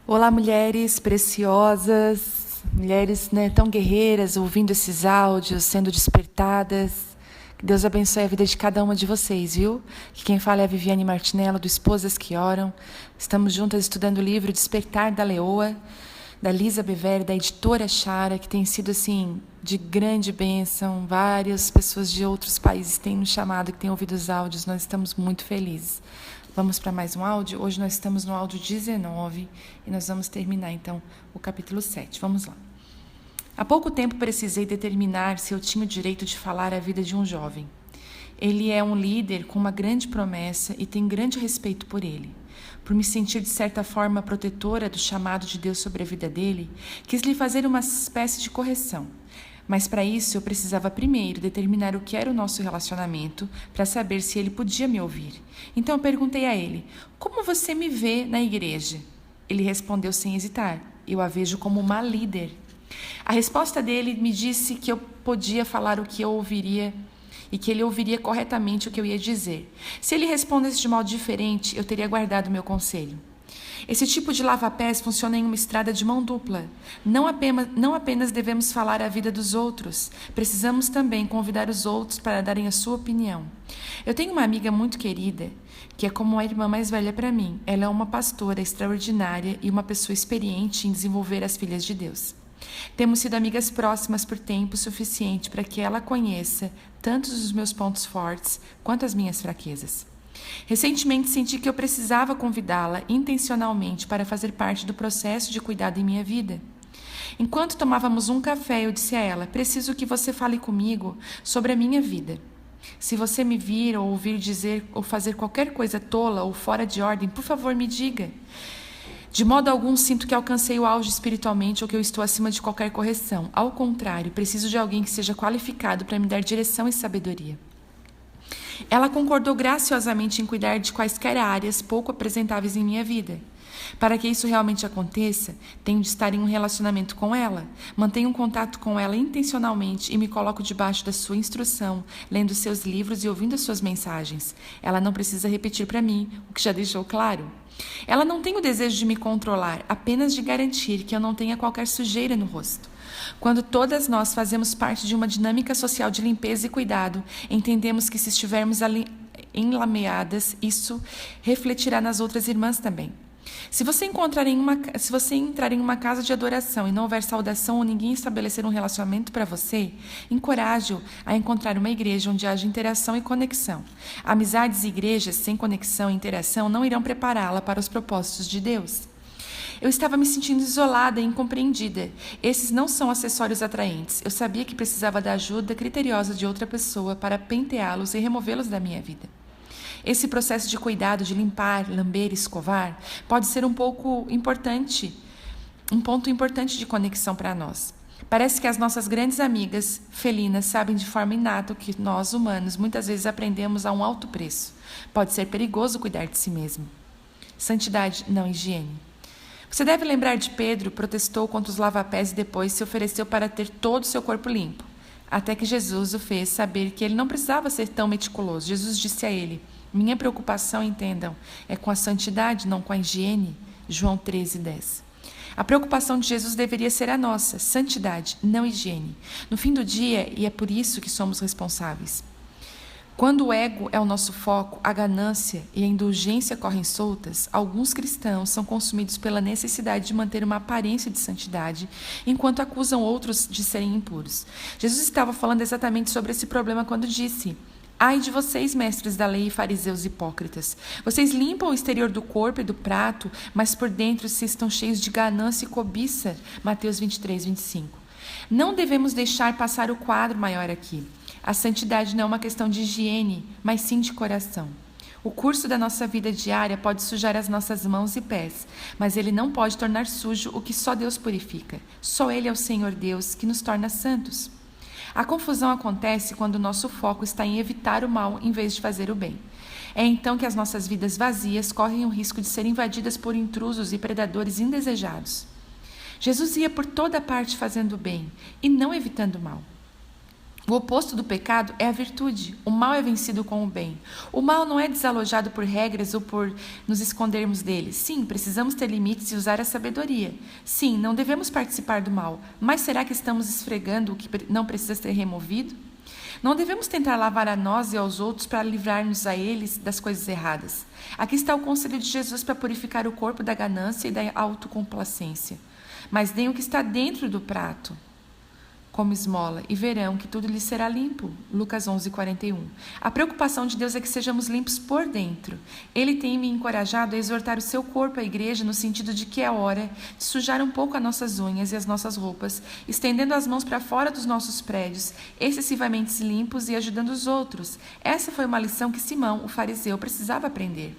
Olá, mulheres preciosas, mulheres tão guerreiras, ouvindo esses áudios, sendo despertadas. Que Deus abençoe a vida de cada uma de vocês, viu? Que quem fala é a Viviane Martinello, do Esposas que Oram. Estamos juntas estudando o livro Despertar da Leoa, da Lisa Bevere, da editora Chara, que tem sido, assim, de grande bênção. Várias pessoas de outros países têm nos chamado, que têm ouvido os áudios. Nós estamos muito felizes. Vamos para mais um áudio? Hoje nós estamos no áudio 19 e nós vamos terminar, então, o capítulo 7. Vamos lá. Há pouco tempo precisei determinar se eu tinha o direito de falar a vida de um jovem. Ele é um líder com uma grande promessa e tenho grande respeito por ele. Por me sentir, de certa forma, protetora do chamado de Deus sobre a vida dele, quis lhe fazer uma espécie de correção. Mas para isso eu precisava primeiro determinar o que era o nosso relacionamento para saber se ele podia me ouvir. Então eu perguntei a ele: como você me vê na igreja? Ele respondeu sem hesitar: eu a vejo como uma líder. A resposta dele me disse que eu podia falar o que eu ouviria e que ele ouviria corretamente o que eu ia dizer. Se ele respondesse de modo diferente, eu teria guardado meu conselho. Esse tipo de lava-pés funciona em uma estrada de mão dupla. Não apenas devemos falar a vida dos outros, precisamos também convidar os outros para darem a sua opinião. Eu tenho uma amiga muito querida, que é como uma irmã mais velha para mim. Ela é uma pastora extraordinária e uma pessoa experiente em desenvolver as filhas de Deus. Temos sido amigas próximas por tempo suficiente para que ela conheça tanto os meus pontos fortes quanto as minhas fraquezas. Recentemente senti que eu precisava convidá-la intencionalmente para fazer parte do processo de cuidado em minha vida. Enquanto tomávamos um café, eu disse a ela: preciso que você fale comigo sobre a minha vida. Se você me vir ou ouvir dizer ou fazer qualquer coisa tola ou fora de ordem, por favor, me diga. De modo algum sinto que alcancei o auge espiritualmente ou que eu estou acima de qualquer correção. Ao contrário, preciso de alguém que seja qualificado para me dar direção e sabedoria. Ela concordou graciosamente em cuidar de quaisquer áreas pouco apresentáveis em minha vida. Para que isso realmente aconteça, tenho de estar em um relacionamento com ela. Mantenho um contato com ela intencionalmente e me coloco debaixo da sua instrução, lendo seus livros e ouvindo as suas mensagens. Ela não precisa repetir para mim, o que já deixou claro. Ela não tem o desejo de me controlar, apenas de garantir que eu não tenha qualquer sujeira no rosto. Quando todas nós fazemos parte de uma dinâmica social de limpeza e cuidado, entendemos que se estivermos enlameadas, isso refletirá nas outras irmãs também. Se você entrar em uma casa de adoração e não houver saudação ou ninguém estabelecer um relacionamento para você, encoraje-o a encontrar uma igreja onde haja interação e conexão. Amizades e igrejas sem conexão e interação não irão prepará-la para os propósitos de Deus. Eu estava me sentindo isolada e incompreendida. Esses não são acessórios atraentes. Eu sabia que precisava da ajuda criteriosa de outra pessoa para penteá-los e removê-los da minha vida. Esse processo de cuidado, de limpar, lamber e escovar, pode ser um ponto importante de conexão para nós. Parece que as nossas grandes amigas felinas sabem de forma inata o que nós, humanos, muitas vezes aprendemos a um alto preço. Pode ser perigoso cuidar de si mesmo. Santidade, não higiene. Você deve lembrar de Pedro, protestou contra os lava-pés e depois se ofereceu para ter todo o seu corpo limpo. Até que Jesus o fez saber que ele não precisava ser tão meticuloso. Jesus disse a ele: minha preocupação, entendam, é com a santidade, não com a higiene. João 13:10. A preocupação de Jesus deveria ser a nossa, santidade, não higiene. No fim do dia, e é por isso que somos responsáveis. Quando o ego é o nosso foco, a ganância e a indulgência correm soltas, alguns cristãos são consumidos pela necessidade de manter uma aparência de santidade, enquanto acusam outros de serem impuros. Jesus estava falando exatamente sobre esse problema quando disse: ai de vocês, mestres da lei e fariseus hipócritas! Vocês limpam o exterior do corpo e do prato, mas por dentro vocês estão cheios de ganância e cobiça. Mateus 23:25. Não devemos deixar passar o quadro maior aqui. A santidade não é uma questão de higiene, mas sim de coração. O curso da nossa vida diária pode sujar as nossas mãos e pés, mas ele não pode tornar sujo o que só Deus purifica. Só Ele é o Senhor Deus que nos torna santos. A confusão acontece quando o nosso foco está em evitar o mal em vez de fazer o bem. É então que as nossas vidas vazias correm o risco de serem invadidas por intrusos e predadores indesejados. Jesus ia por toda parte fazendo o bem e não evitando o mal. O oposto do pecado é a virtude. O mal é vencido com o bem. O mal não é desalojado por regras ou por nos escondermos dele. Sim, precisamos ter limites e usar a sabedoria. Sim, não devemos participar do mal. Mas será que estamos esfregando o que não precisa ser removido? Não devemos tentar lavar a nós e aos outros para livrar-nos a eles das coisas erradas. Aqui está o conselho de Jesus para purificar o corpo da ganância e da autocomplacência. Mas deem o que está dentro do prato como esmola, e verão que tudo lhes será limpo. Lucas 11:41. A preocupação de Deus é que sejamos limpos por dentro. Ele tem me encorajado a exortar o seu corpo, a igreja, no sentido de que é hora de sujar um pouco as nossas unhas e as nossas roupas, estendendo as mãos para fora dos nossos prédios, excessivamente limpos e ajudando os outros. Essa foi uma lição que Simão, o fariseu, precisava aprender.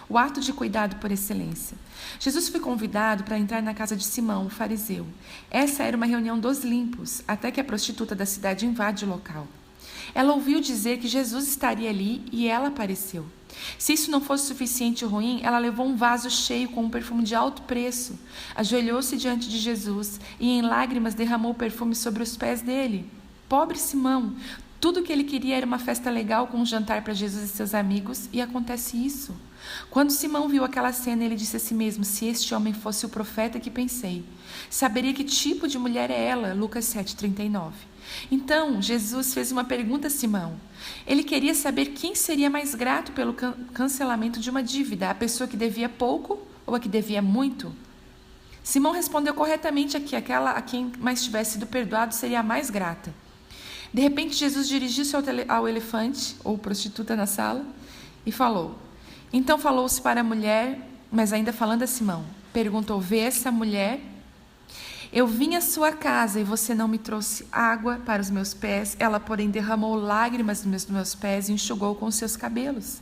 O ato de cuidado por excelência. Jesus foi convidado para entrar na casa de Simão, o fariseu. Essa era uma reunião dos limpos, até que a prostituta da cidade invade o local. Ela ouviu dizer que Jesus estaria ali e ela apareceu. Se isso não fosse suficiente ruim, ela levou um vaso cheio com um perfume de alto preço, ajoelhou-se diante de Jesus e em lágrimas derramou o perfume sobre os pés dele. Pobre Simão! Tudo o que ele queria era uma festa legal com um jantar para Jesus e seus amigos, e acontece isso. Quando Simão viu aquela cena, ele disse a si mesmo: se este homem fosse o profeta que pensei, saberia que tipo de mulher é ela. Lucas 7:39. Então, Jesus fez uma pergunta a Simão. Ele queria saber quem seria mais grato pelo cancelamento de uma dívida, a pessoa que devia pouco ou a que devia muito? Simão respondeu corretamente que aquela a quem mais tivesse sido perdoado seria a mais grata. De repente, Jesus dirigiu-se ao elefante, ou prostituta na sala, e falou. Então falou-se para a mulher, mas ainda falando a Simão, perguntou: vê essa mulher? Eu vim à sua casa e você não me trouxe água para os meus pés, ela porém derramou lágrimas nos meus pés e enxugou com os seus cabelos.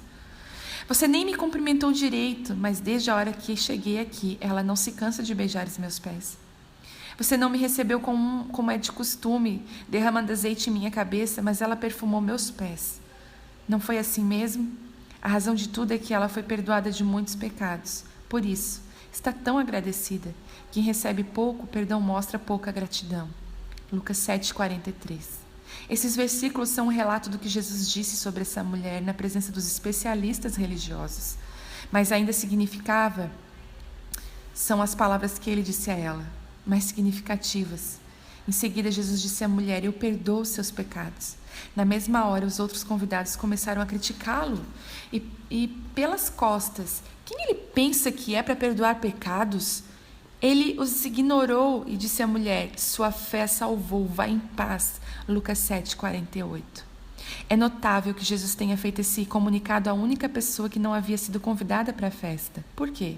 Você nem me cumprimentou direito, mas desde a hora que cheguei aqui, ela não se cansa de beijar os meus pés. Você não me recebeu como é de costume, derramando azeite em minha cabeça, mas ela perfumou meus pés. Não foi assim mesmo? A razão de tudo é que ela foi perdoada de muitos pecados. Por isso, está tão agradecida. Quem recebe pouco, o perdão mostra pouca gratidão. Lucas 7:43. Esses versículos são um relato do que Jesus disse sobre essa mulher na presença dos especialistas religiosos. Mas ainda significava, são as palavras que ele disse a ela, mais significativas. Em seguida, Jesus disse à mulher: eu perdoo os seus pecados. Na mesma hora, os outros convidados começaram a criticá-lo. E pelas costas, quem ele pensa que é para perdoar pecados? Ele os ignorou e disse à mulher: sua fé a salvou, vá em paz. Lucas 7:48. É notável que Jesus tenha feito esse comunicado à única pessoa que não havia sido convidada para a festa. Por quê?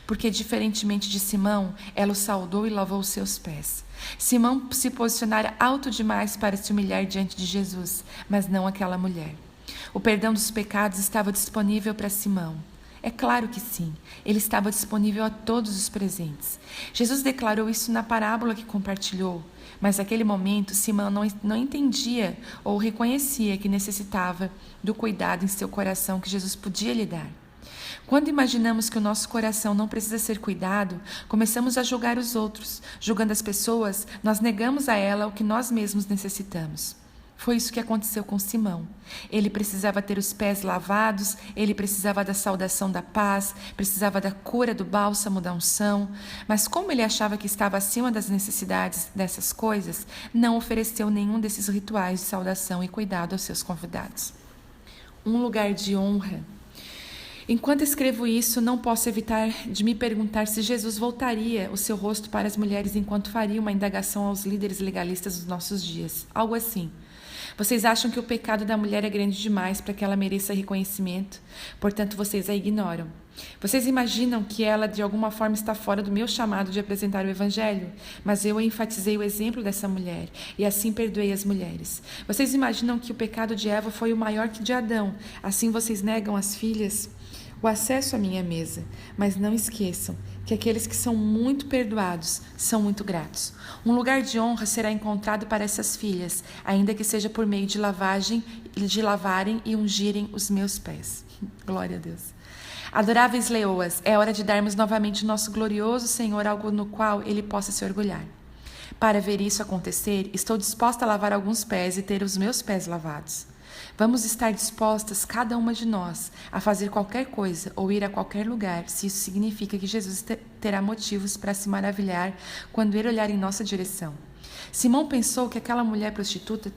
Porque, diferentemente de Simão, ela o saudou e lavou os seus pés. Simão se posicionara alto demais para se humilhar diante de Jesus, mas não aquela mulher. O perdão dos pecados estava disponível para Simão. É claro que sim, ele estava disponível a todos os presentes. Jesus declarou isso na parábola que compartilhou, mas naquele momento Simão não entendia ou reconhecia que necessitava do cuidado em seu coração que Jesus podia lhe dar. Quando imaginamos que o nosso coração não precisa ser cuidado, começamos a julgar os outros. Julgando as pessoas, nós negamos a ela o que nós mesmos necessitamos. Foi isso que aconteceu com Simão. Ele precisava ter os pés lavados, ele precisava da saudação da paz, precisava da cura do bálsamo da unção, mas como ele achava que estava acima das necessidades dessas coisas, não ofereceu nenhum desses rituais de saudação e cuidado aos seus convidados. Um lugar de honra. Enquanto escrevo isso, não posso evitar de me perguntar se Jesus voltaria o seu rosto para as mulheres enquanto faria uma indagação aos líderes legalistas dos nossos dias. Algo assim. Vocês acham que o pecado da mulher é grande demais para que ela mereça reconhecimento, portanto vocês a ignoram. Vocês imaginam que ela de alguma forma está fora do meu chamado de apresentar o Evangelho, mas eu enfatizei o exemplo dessa mulher e assim perdoei as mulheres. Vocês imaginam que o pecado de Eva foi o maior que de Adão, assim vocês negam às filhas o acesso à minha mesa, mas não esqueçam que aqueles que são muito perdoados são muito gratos. Um lugar de honra será encontrado para essas filhas, ainda que seja por meio de lavarem e ungirem os meus pés. Glória a Deus. Adoráveis leoas, é hora de darmos novamente o nosso glorioso Senhor algo no qual Ele possa se orgulhar. Para ver isso acontecer, estou disposta a lavar alguns pés e ter os meus pés lavados. Vamos estar dispostas, cada uma de nós, a fazer qualquer coisa ou ir a qualquer lugar, se isso significa que Jesus terá motivos para se maravilhar quando ele olhar em nossa direção. Simão pensou que aquela mulher prostituta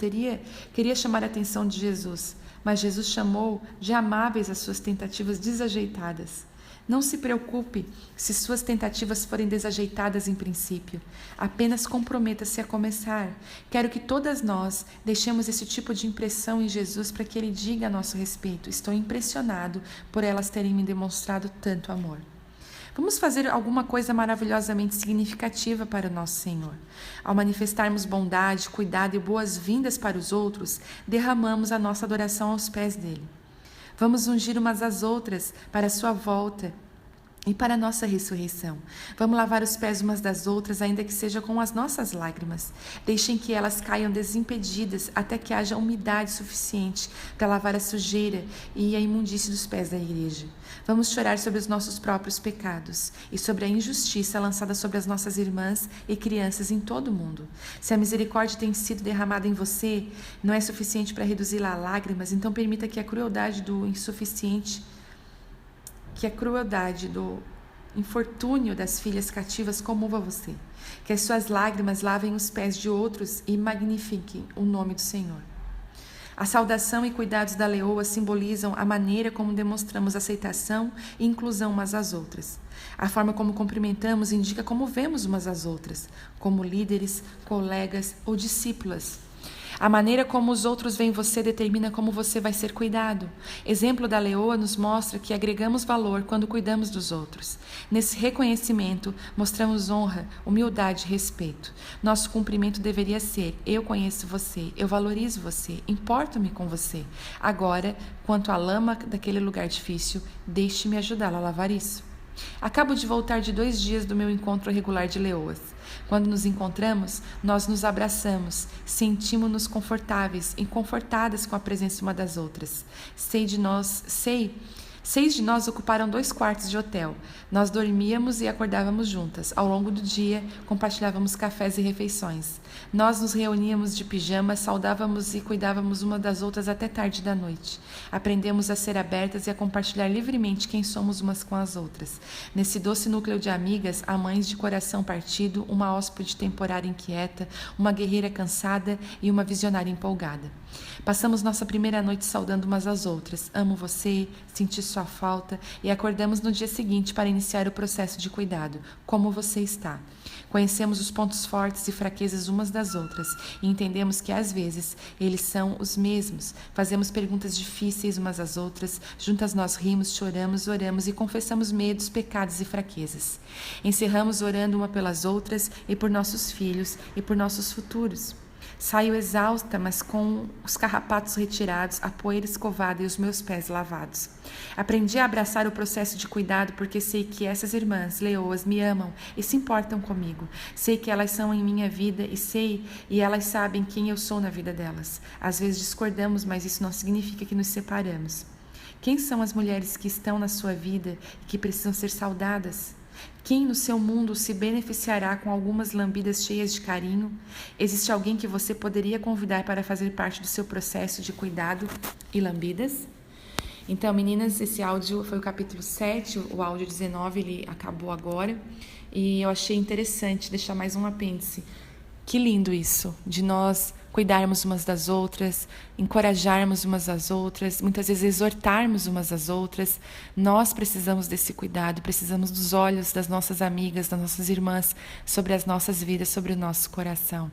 queria chamar a atenção de Jesus, mas Jesus chamou de amáveis as suas tentativas desajeitadas. Não se preocupe se suas tentativas forem desajeitadas em princípio. Apenas comprometa-se a começar. Quero que todas nós deixemos esse tipo de impressão em Jesus para que Ele diga a nosso respeito: estou impressionado por elas terem me demonstrado tanto amor. Vamos fazer alguma coisa maravilhosamente significativa para o nosso Senhor. Ao manifestarmos bondade, cuidado e boas-vindas para os outros, derramamos a nossa adoração aos pés dele. Vamos ungir umas às outras para a sua volta e para a nossa ressurreição. Vamos lavar os pés umas das outras, ainda que seja com as nossas lágrimas. Deixem que elas caiam desimpedidas até que haja umidade suficiente para lavar a sujeira e a imundície dos pés da igreja. Vamos chorar sobre os nossos próprios pecados e sobre a injustiça lançada sobre as nossas irmãs e crianças em todo o mundo. Se a misericórdia tem sido derramada em você, não é suficiente para reduzi-la a lágrimas, então permita que a crueldade do infortúnio das filhas cativas comova você. Que as suas lágrimas lavem os pés de outros e magnifiquem o nome do Senhor. A saudação e cuidados da leoa simbolizam a maneira como demonstramos aceitação e inclusão umas às outras. A forma como cumprimentamos indica como vemos umas às outras, como líderes, colegas ou discípulas. A maneira como os outros veem você determina como você vai ser cuidado. Exemplo da leoa nos mostra que agregamos valor quando cuidamos dos outros. Nesse reconhecimento, mostramos honra, humildade e respeito. Nosso cumprimento deveria ser: eu conheço você, eu valorizo você, importo-me com você. Agora, quanto à lama daquele lugar difícil, deixe-me ajudá-la a lavar isso. Acabo de voltar de 2 dias do meu encontro regular de leoas. Quando nos encontramos, nós nos abraçamos, sentimos-nos confortáveis e confortadas com a presença uma das outras. 6 de nós ocuparam 2 quartos de hotel. Nós dormíamos e acordávamos juntas. Ao longo do dia, compartilhávamos cafés e refeições. Nós nos reuníamos de pijama, saudávamos e cuidávamos uma das outras até tarde da noite. Aprendemos a ser abertas e a compartilhar livremente quem somos umas com as outras. Nesse doce núcleo de amigas, há mães de coração partido, uma hóspede temporária inquieta, uma guerreira cansada e uma visionária empolgada. Passamos nossa primeira noite saudando umas às outras. Amo você, senti sua falta, e acordamos no dia seguinte para iniciar o processo de cuidado. Como você está? Conhecemos os pontos fortes e fraquezas umas das outras e entendemos que às vezes eles são os mesmos. Fazemos perguntas difíceis umas às outras, juntas nós rimos, choramos, oramos e confessamos medos, pecados e fraquezas. Encerramos orando uma pelas outras e por nossos filhos e por nossos futuros. Saio exausta, mas com os carrapatos retirados, a poeira escovada e os meus pés lavados. Aprendi a abraçar o processo de cuidado porque sei que essas irmãs, leoas, me amam e se importam comigo. Sei que elas são em minha vida e elas sabem quem eu sou na vida delas. Às vezes discordamos, mas isso não significa que nos separamos. Quem são as mulheres que estão na sua vida e que precisam ser saudadas? Quem no seu mundo se beneficiará com algumas lambidas cheias de carinho? Existe alguém que você poderia convidar para fazer parte do seu processo de cuidado e lambidas? Então, meninas, esse áudio foi o capítulo 7, o áudio 19, ele acabou agora. E eu achei interessante deixar mais um apêndice. Que lindo isso, de nós cuidarmos umas das outras, encorajarmos umas às outras, muitas vezes exortarmos umas às outras. Nós precisamos desse cuidado, precisamos dos olhos das nossas amigas, das nossas irmãs, sobre as nossas vidas, sobre o nosso coração.